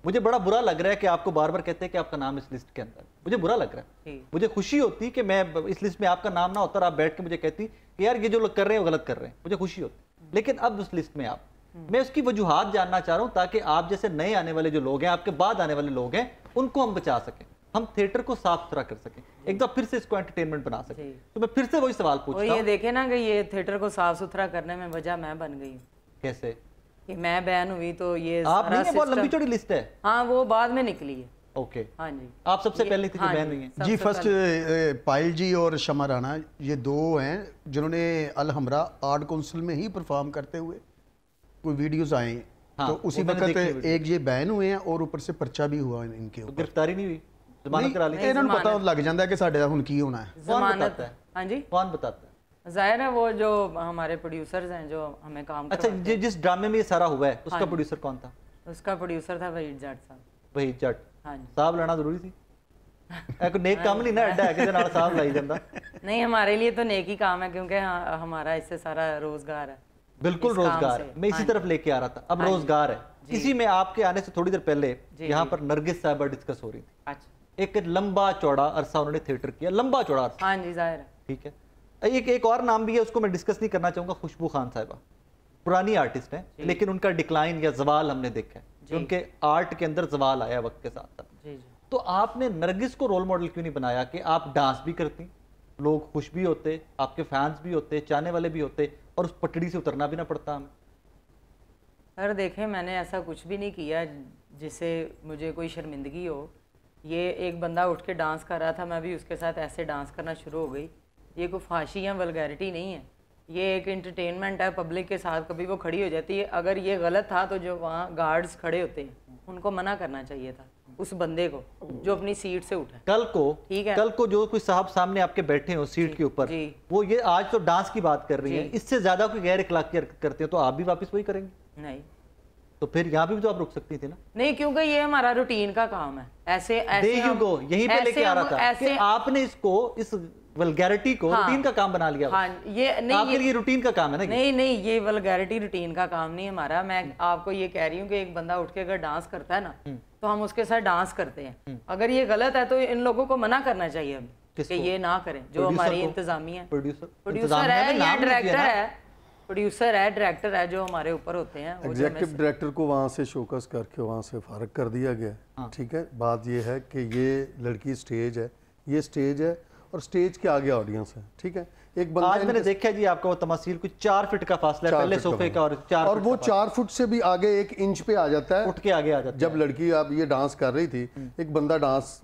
मुझे बड़ा बुरा लग रहा है कि आपको बार बार कहते हैं कि आपका नाम इस लिस्ट के अंदर, मुझे बुरा लग रहा है। मुझे खुशी होती कि मैं इस लिस्ट में आपका नाम ना होता और आप बैठ के मुझे कहती कि यार ये जो लोग कर रहे हैं वो गलत कर रहे हैं, मुझे खुशी होती। लेकिन अब उस लिस्ट में आप, मैं उसकी वजूहात जानना चाह रहा हूं ताकि आप जैसे नए आने वाले जो लोग हैं, आपके बाद आने वाले लोग हैं, उनको हम बचा सकें, हम थिएटर को साफ सुथरा कर सकें, एक बार फिर से इसको एंटरटेनमेंट बना सकें। तो मैं फिर से वही सवाल पूछता हूं, ये देखे ना कि ये थिएटर को साफ सुथरा करने में वजह मैं बन गई हूँ। कैसे कि मैं बैन हुई तो ये आप नहीं है, बहुत लंबी चौड़ी लिस्ट है। हाँ, वो बाद में निकली है। ओके, हाँ जी, आप सबसे पहले थी जो बैन हुई है जी। फर्स्ट पायल जी और शमा राणा, ये दो हैं जिन्होंने अल हमरा आर्ट काउंसिल में ही परफॉर्म करते हुए कोई वीडियोस आए। तो उसी वक्त एक ये बैन हुए हैं और ऊपर से पर्चा भी हुआ इनके ऊपर। गिरफ्तारी नहीं हुई, जमानत करा ली। इन्होंने पता लग जाता है कि साडे हुन की होना है। जमानत है। हाँ जी, कौन बताता है? जाहिर है वो जो हमारे प्रोड्यूसर्स हैं जो हमें काम अच्छा, जिस ड्रामे में ये सारा हुआ है उसका प्रोड्यूसर कौन था? उसका प्रोड्यूसर था वहीद जट साहब। वहीद जट। हाँ जी, साहब लाना जरूरी थी? कोई नेक काम नहीं ना, अड्डा है कि नाल साहब लाई जांदा। नहीं, हमारे लिए तो नेक ही काम है क्योंकि हमारा इससे सारा रोजगार है। बिल्कुल रोजगार है, मैं इसी तरफ लेके आ रहा था। अब रोजगार है, इसी में आपके आने से थोड़ी देर पहले यहाँ पर नरगिस साहबा डिस्कस हो रही थी। अच्छा, एक लंबा चौड़ा अरसा उन्होंने थिएटर किया, लंबा चौड़ा अरसा। हाँ जी, जाहिर है। ठीक है, एक और नाम भी है, उसको मैं डिस्कस नहीं करना चाहूंगा, खुशबू खान साहिबा। पुरानी आर्टिस्ट है लेकिन उनका डिक्लाइन या जवाल हमने देखा है, उनके आर्ट के अंदर जवाल आया वक्त के साथ साथ। तो आपने नरगिस को रोल मॉडल क्यों नहीं बनाया कि आप डांस भी करती, लोग खुश भी होते, आपके फैंस भी होते, चाहने वाले भी होते, और उस पटड़ी से उतरना भी ना पड़ता हमें? सर देखें, मैंने ऐसा कुछ भी नहीं किया जिससे मुझे कोई शर्मिंदगी हो। ये एक बंदा उठ के डांस कर रहा था, मैं भी उसके साथ ऐसे डांस करना शुरू हो गई। ये कोई फाशी या वल्गैरिटी नहीं है, ये एक एंटरटेनमेंट है। पब्लिक के साथ कभी वो खड़ी हो जाती है, अगर ये गलत था तो जो वहाँ गार्ड्स खड़े होते हैं उनको मना करना चाहिए था उस बंदे को जो अपनी सीट से उठा। कल को, ठीक है, कल को जो कोई साहब सामने आपके बैठे हो सीट के ऊपर, वो ये आज तो डांस की बात कर रही है, इससे ज्यादा कोई गैर इखलाकी करते हो तो आप भी वापस वही करेंगे? नहीं, तो फिर यहाँ भी तो आप रुक सकती थी ना? नहीं, क्योंकि ये हमारा रूटीन का काम है। ऐसे यहीं पे लेके आ रहा था कि आपने इसको, इस वल्गैरिटी को रूटीन का काम बना लिया। हाँ, ये नहीं, आपके लिए रूटीन का काम है ना? नहीं, ये वल्गैरिटी रूटीन का काम नहीं हमारा। मैं आपको ये कह रही हूँ कि एक बंदा उठ के अगर डांस करता है ना तो हम उसके साथ डांस करते हैं। अगर ये गलत है तो इन लोगों को मना करना चाहिए हमें कि ये ना करें, जो हमारी इंतजामिया है। प्रोड्यूसर है या डायरेक्टर है, प्रोड्यूसर है, डायरेक्टर है, जो हमारे ऊपर होते हैं। एग्जीक्यूटिव डायरेक्टर को वहाँ से शोकस करके वहाँ से फारग कर दिया गया। ठीक है, बात ये है कि ये लड़की स्टेज है, ये स्टेज है और स्टेज के आगे ऑडियंस है। ठीक है, एक बंदा आज मैंने देखा जी आपका वो तमासील कुछ 4 फीट का फासला है पहले सोफे का, और 4 और वो 4 फुट से भी आगे 1 इंच पे आ जाता है, उठ के आगे आ जाता है। जब लड़की अब ये डांस कर रही थी, एक बंदा डांस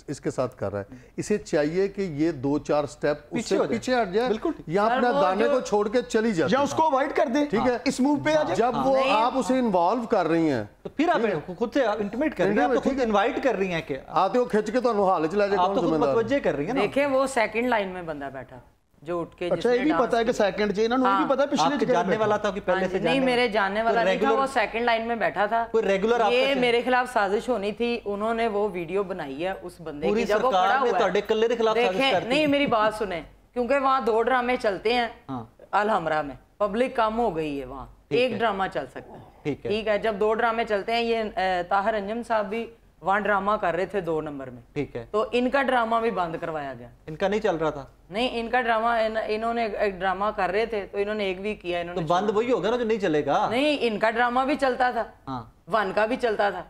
इसके साथ कर रहा है, इसे चाहिए कि ये 2-4 स्टेप उससे पीछे हट जाए, या अपने गाने को छोड़ के चली जाए, या उसको अवॉइड कर दे। ठीक है, इस मूव पे आ जाए। जब वो आप उसे इन्वॉल्व कर रही हैं तो फिर आप खुद से इंटिमेट कर रही हैं, आप तो खुद इनवाइट कर रही हैं कि आते हो खिंच के तो हाल चला जाए, आप तो खुद मतवज्जे कर रही हैं ना। देखें, वो सेकंड लाइन में बंदा बैठा जो उठ के, अच्छा, ये भी पता है कि सेकंड जे ना, भी पता है पिछले जानने वाला था कि पहले से नहीं, मेरे जानने वाला नहीं था, वो सेकंड लाइन में बैठा था। कोई रेगुलर ये मेरे खिलाफ साजिश होनी थी, उन्होंने वो वीडियो बनाई है उस बंदे की, जब वो खड़ा हुआ है। देखें, नहीं, मेरी बात सुने, क्योंकि वहाँ 2 ड्रामे चलते हैं अल हमरा में, पब्लिक कम हो गई है, वहाँ एक ड्रामा चल सकता है। ठीक है, जब 2 ड्रामे चलते हैं, ये ताहिर अंजुम साहब भी वहाँ ड्रामा कर रहे थे 2 नंबर में। ठीक है, तो इनका ड्रामा भी बंद करवाया गया। इनका नहीं चल रहा था? नहीं, इनका ड्रामा, इन्होंने एक ड्रामा कर रहे थे तो इन्होंने एक भी किया, इन्होंने तो बंद वही होगा ना जो नहीं चलेगा। नहीं, इनका ड्रामा भी चलता था, 1 का भी चलता था,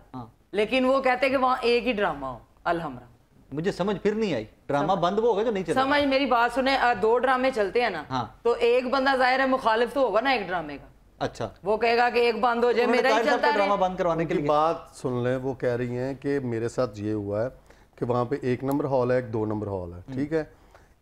लेकिन वो कहते कि वहाँ एक ही ड्रामा हो अल हमरा। मुझे समझ फिर नहीं आई, ड्रामा बंद वो होगा जो नहीं चलेगा। समझ मेरी बात सुने, 2 ड्रामे चलते हैं ना, तो एक बंदा जाहिर है मुखालिफ तो होगा ना एक ड्रामे का। अच्छा, वो कहेगा कि एक बंद हो जाए, मेरा ही चलता है। ड्रामा बंद करवाने के लिए बात सुन ले, वो कह रही हैं कि मेरे साथ ये हुआ है कि वहाँ पे 1 नंबर हॉल है, एक 2 नंबर हॉल है। ठीक है,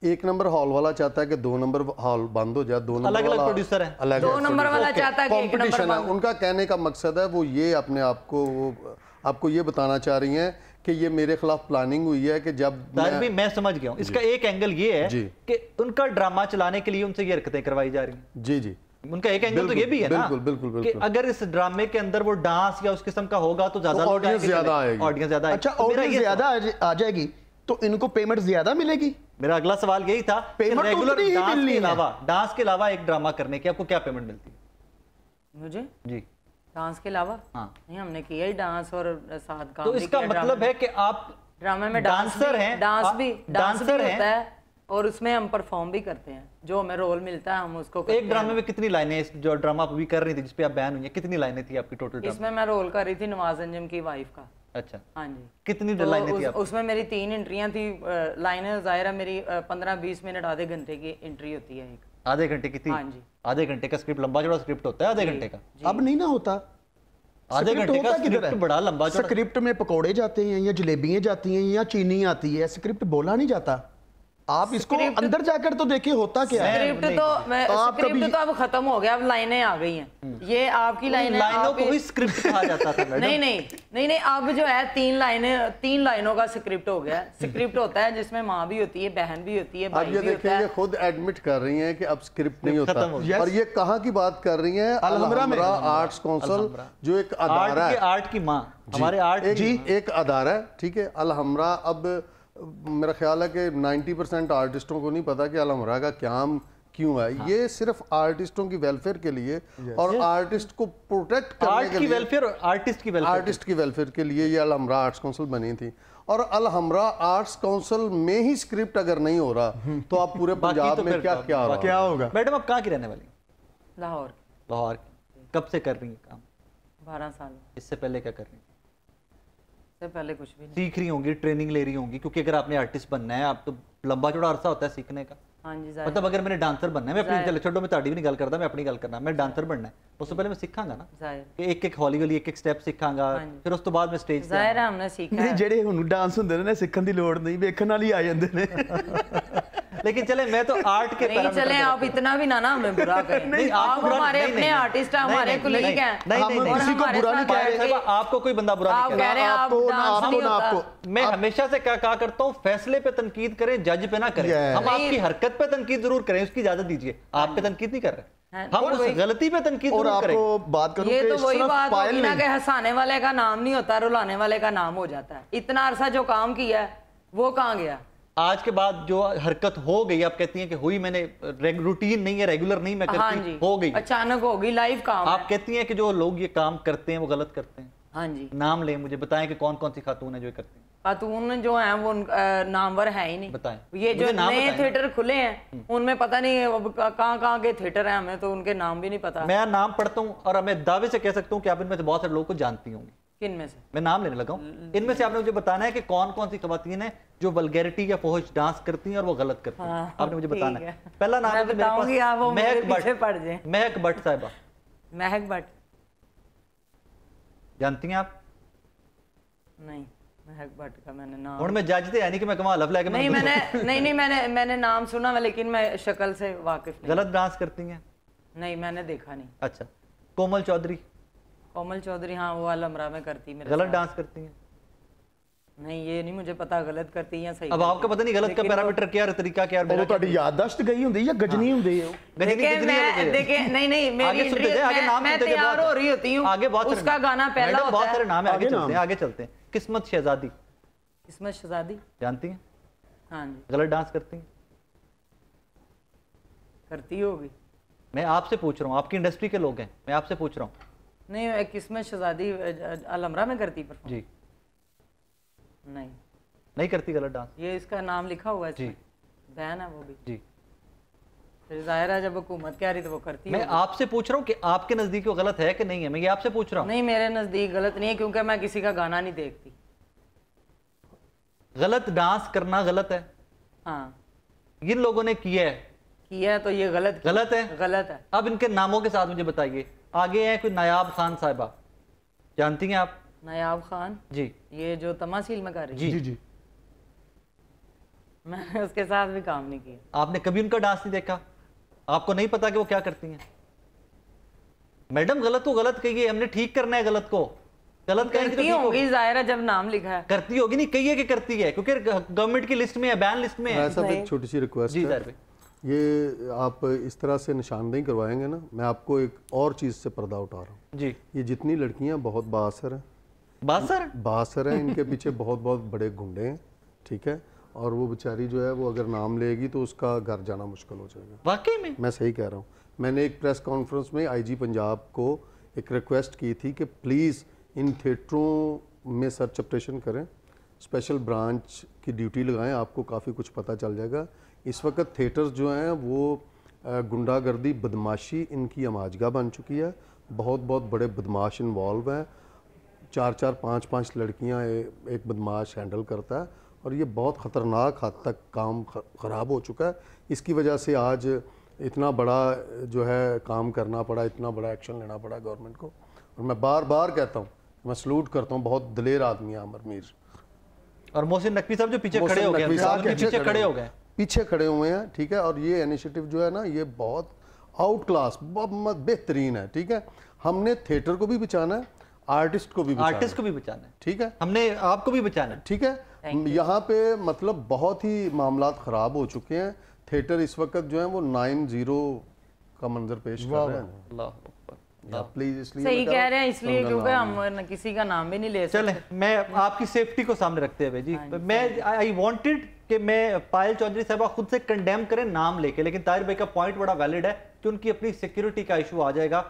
1 नंबर हॉल वाला चाहता है कि 2 नंबर हॉल बंद हो जाए, 2 नंबर अलग अलग प्रोड्यूसर है, 2 नंबर वाला चाहता है कि 1 नंबर बंद। उनका कहने का मकसद है, वो ये अपने आप को, वो आपको ये बताना चाह रही हैं कि ये मेरे खिलाफ प्लानिंग हुई है कि जब मैं समझ गया हूँ। इसका एक एंगल ये है कि उनका ड्रामा चलाने के लिए उनसे ये हरकतें करवाई जा रही हैं। जी जी, उनका एक एंगल तो ये भी है ना, बिल्कुल, कि अगर इस ड्रामे के अंदर वो डांस या उस किस्म का होगा तो ज्यादा ऑडियंस ज्यादा आएगी। ऑडियंस ज्यादा अच्छा, ऑडियंस ज्यादा आ जाएगी तो इनको पेमेंट ज्यादा मिलेगी? मेरा अगला सवाल यही था, पेमेंट रेगुलर डांस के अलावा एक ड्रामा करने की आपको क्या पेमेंट मिलती है? मुझे जी डांस के अलावा नहीं, हमने किया ही डांस और साथ काम। तो इसका मतलब है कि आप ड्रामे में डांसर हैं, डांस भी डांसर होता है और उसमें हम परफॉर्म भी करते हैं, जो हमें रोल मिलता है हम उसको करते एक ड्रामे में कितनी लाइनें, जो ड्रामा आप अभी कर रही थी जिसपे आप बैन हुई हैं, कितनी लाइनें थी आपकी टोटल? इसमें मैं रोल कर रही थी नवाज अंजुम की वाइफ का। अच्छा, हाँ जी। कितनी लाइनें थी? उसमें मेरी 3 एंट्रियां थी। लाइनें ज़ाहिर है मेरी 15-20 मिनट आधे घंटे की एंट्री होती है। एक आधे घंटे की थी? हाँ जी। आधे घंटे का स्क्रिप्ट, लंबा चौड़ा स्क्रिप्ट होता है आधे घंटे का? अब नहीं ना होता। आधे घंटे का स्क्रिप्ट बड़ा लंबा चौड़ा। स्क्रिप्ट में पकोड़े जाते हैं या जलेबियां जाती हैं या चीनी आती है, स्क्रिप्ट बोला नहीं जाता। आप इसको अंदर जाकर तो देखिए होता क्या है। स्क्रिप्ट तो अब खत्म हो गया, अब लाइनें आ गई हैं। ये आपकी लाइनों को ही स्क्रिप्ट कहा जाता था। नहीं, अब जो है 3 लाइनों का स्क्रिप्ट हो गया। स्क्रिप्ट होता है जिसमें माँ भी होती है, बहन भी होती है, भाई भी होता है। ये खुद एडमिट कर रही हैं कि अब स्क्रिप्ट नहीं होता। और ये कहाँ की बात कर रही हैं? अलहमरा आर्ट्स काउंसिल, जो एक अदारा है, आर्ट की माँ, हमारे आर्ट जी एक अदारा है, ठीक है। अलहमरा, अब मेरा ख्याल है कि 90% आर्टिस्टों को नहीं पता कि अलहमरा का काम क्यों है। हाँ। ये सिर्फ आर्टिस्टों की वेलफेयर के लिए और आर्टिस्ट को प्रोटेक्ट करने के लिए, वेलफेयर और आर्टिस्ट की वेलफेयर के लिए ये अलहमरा आर्ट्स काउंसिल बनी थी। और अलहमरा आर्ट्स काउंसिल में ही स्क्रिप्ट अगर नहीं हो रहा तो आप पूरे पंजाब में क्या होगा? मैडम आप कहाँ की रहने वाली? लाहौर। लाहौर। कब से कर रही है काम? 12 साल। इससे पहले क्या कर रही है? पहले कुछ भी नहीं। सीख रही होंगी, ट्रेनिंग ले रही होंगी, क्योंकि अगर आपने आर्टिस्ट बनना है, आप तो लंबा चौड़ा अरसा होता है सीखने का। हाँ जी। मतलब अगर मैंने डांसर बनना है, मैं अपनी छोड़ो, मैं ताड़ी भी नहीं गल करता, मैं अपनी गल करना, मैं डांसर बनना है, उससे पहले मैं सीखांगा ना कि एक हौली हौली एक स्टेप सीखांगा, फिर उस तो बाद मैं स्टेज पे हमने सीखा। नहीं, जेडे हुन डांस हुंदे ने सीखण दी लोड़ नहीं, वेखण वाली आ जांदे ने। लेकिन चले मैं तो आर्ट के नहीं, चले आप इतना भी ना हमें बुरा करें। नहीं, आप हमारे अपने आर्टिस्ट हैं, हमारे कुलीग हैं। नहीं, किसी को बुरा नहीं कह रहे। आपको कोई बंदा बुरा नहीं कह रहा। आपको मैं हमेशा से क्या कहा करता हूँ, फैसले पे तनकीद करें, जज पे ना करें। हम आपकी हरकत पे तनकीद जरूर करें, उसकी इजाजत दीजिए। आप पे तनकीद नहीं कर रहे, हम उस गलती पे तनकीद जरूर करें। बात करूं, ये तो वही बात होगी ना कि हंसाने वाले का नाम नहीं होता, रुलाने वाले का नाम हो जाता है। इतना अरसा जो काम किया है वो कहाँ गया? आज के बाद जो हरकत हो गई, आप कहती हैं कि हुई, मैंने रूटीन नहीं है, रेगुलर नहीं मैं करती। हाँ जी, हो गई, अचानक हो गई, लाइव काम। आप कहती हैं कि जो लोग ये काम करते हैं वो गलत करते हैं। हाँ जी। नाम लें, मुझे बताएं कि कौन कौन सी खातून है जो करती हैं। खातून जो है वो नामवर है ही नहीं। बताएं। ये जो नए थिएटर खुले हैं उनमें पता नहीं कहाँ के थिएटर हैं, हमें तो उनके नाम भी नहीं पता। मैं नाम पढ़ता हूँ और मैं दावे से कह सकता हूँ कि आप इनमें से बहुत सारे लोगों को जानती होंगी। किन में से? मैं नाम लेने लगा हूँ। इनमें से आपने मुझे बताना है कि कौन कौन सी खवातीन है जो वल्गैरिटी या फौज डांस करती हैं और वो गलत करती हैं। आपने मुझे बताना है। पहला नाम है मेरे पास, महक भट्ट साहिबा। महक भट्ट जानती हैं आप? नहीं, महक भट्ट का मैंने नाम, और मैं जज यानी कि मैं कमाल लफ लेके नहीं, मैंने नाम सुना है लेकिन मैं शक्ल से वाकिफ नहीं। गलत डांस करती हैं? नहीं, मैंने देखा नहीं। अच्छा, कोमल चौधरी? कोमल चौधरी, हाँ, वो अलमरा में करती है। गलत डांस करती हैं? नहीं, ये नहीं मुझे पता गलत करती हैं सही। अब आपको पता नहीं गलत का पैरामीटर क्या है, तरीका क्या है? वो ਤੁਹਾਡੀ याददाश्त गई ਹੁੰਦੀ या गजनी ਹੁੰਦੀ है? देखिए, नहीं, मेरी मैं तैयार हो रही होती हूँ, आगे बहुत उसका गाना पहला होता है। बहुत सारे नाम है, आगे चलते हैं। किस्मत शहजादी? किस्मत शहजादी जानती हैं? हाँ जी। गलत डांस करती हैं? करती होगी। मैं आपसे पूछ रहा हूँ, आपकी इंडस्ट्री के लोग हैं, मैं आपसे पूछ रहा हूँ। नहीं, किस्मत शहजादी अलमरा में करती परफॉर्म? जी। नहीं करती गलत डांस। ये इसका नाम लिखा हुआ है जी, बहन है वो भी जी। फिर जाहिर है जब हुकूमत कह रही तो वो करती है। मैं आपसे पूछ रहा हूँ कि आपके नजदीक वो गलत है कि नहीं है, मैं ये आपसे पूछ रहा हूँ। नहीं, मेरे नजदीक गलत नहीं है क्योंकि मैं किसी का गाना नहीं देखती। गलत डांस करना गलत है? हाँ, जिन लोगों ने किया है तो ये गलत है। गलत है। अब इनके नामों के साथ मुझे बताइए। आगे है कोई नायाब खान साहिबा, जानती हैं आप? नायाब खान जी, ये जो तमासील में कर रही है? जी। मैंने उसके साथ भी काम नहीं किया। आपने कभी उनका डांस नहीं देखा? आपको नहीं पता कि वो क्या करती हैं? मैडम, गलत को गलत कहिए, हमने ठीक करना है गलत को। गलत करती होगी जाहिर है, जब नाम लिखा है करती होगी। नहीं कहिए कि करती है, क्योंकि गवर्नमेंट की लिस्ट में है, बैन लिस्ट में है। ऐसा एक छोटी सी रिक्वेस्ट है, ये आप इस तरह से निशानदेही करवाएंगे ना, मैं आपको एक और चीज़ से पर्दा उठा रहा हूँ जी। ये जितनी लड़कियाँ बहुत बासर हैं, बासर हैं, इनके पीछे बहुत बड़े गुंडे हैं, ठीक है। और वो बेचारी जो है वो अगर नाम लेगी तो उसका घर जाना मुश्किल हो जाएगा। वाकई में मैं सही कह रहा हूँ। मैंने एक प्रेस कॉन्फ्रेंस में आईजी पंजाब को एक रिक्वेस्ट की थी कि प्लीज़ इन थिएटरों में सर्च ऑपरेशन करें, स्पेशल ब्रांच की ड्यूटी लगाएं, आपको काफ़ी कुछ पता चल जाएगा। इस वक्त थिएटर्स जो हैं वो गुंडागर्दी, बदमाशी इनकी अमाजगा बन चुकी है। बहुत बहुत बड़े बदमाश इन्वॉल्व हैं, 4-4, 5-5 लड़कियां एक बदमाश हैंडल करता है और ये बहुत ख़तरनाक हद तक काम ख़राब हो चुका है। इसकी वजह से आज इतना बड़ा जो है काम करना पड़ा, इतना बड़ा एक्शन लेना पड़ा गवर्नमेंट को। और मैं बार बार कहता हूँ, मैं सलूट करता हूँ, बहुत दलेर आदमी है आमिर मीर। और मोहसिन नकवी साहब जो पीछे खड़े हो गए, पीछे खड़े हुए हैं, ठीक है। और ये इनिशिएटिव जो है ना, ये बहुत आउट क्लास, बहुत बेहतरीन है, ठीक है। हमने थिएटर को भी बचाना है, आर्टिस्ट को भी बचाना है, ठीक है। हमने आपको भी बचाना है, ठीक है। यहाँ पे मतलब बहुत ही मामलात ख़राब हो चुके हैं। थिएटर इस वक्त जो है वो 9-0 का मंजर पेश कर रहे हैं। प्लीज इसलिए सही कह रहे हैं, इसलिए क्योंकि हम किसी का नाम भी नहीं ले सकते। चले, मैं आपकी सेफ्टी को सामने रखते हुए जी, मैं आई वांटेड कि मैं पायल चौधरी साहबा खुद से कंडेम करें नाम लेके, लेकिन ताहिर भाई का पॉइंट बड़ा वैलिड है कि उनकी अपनी सिक्योरिटी का इशू आ जाएगा।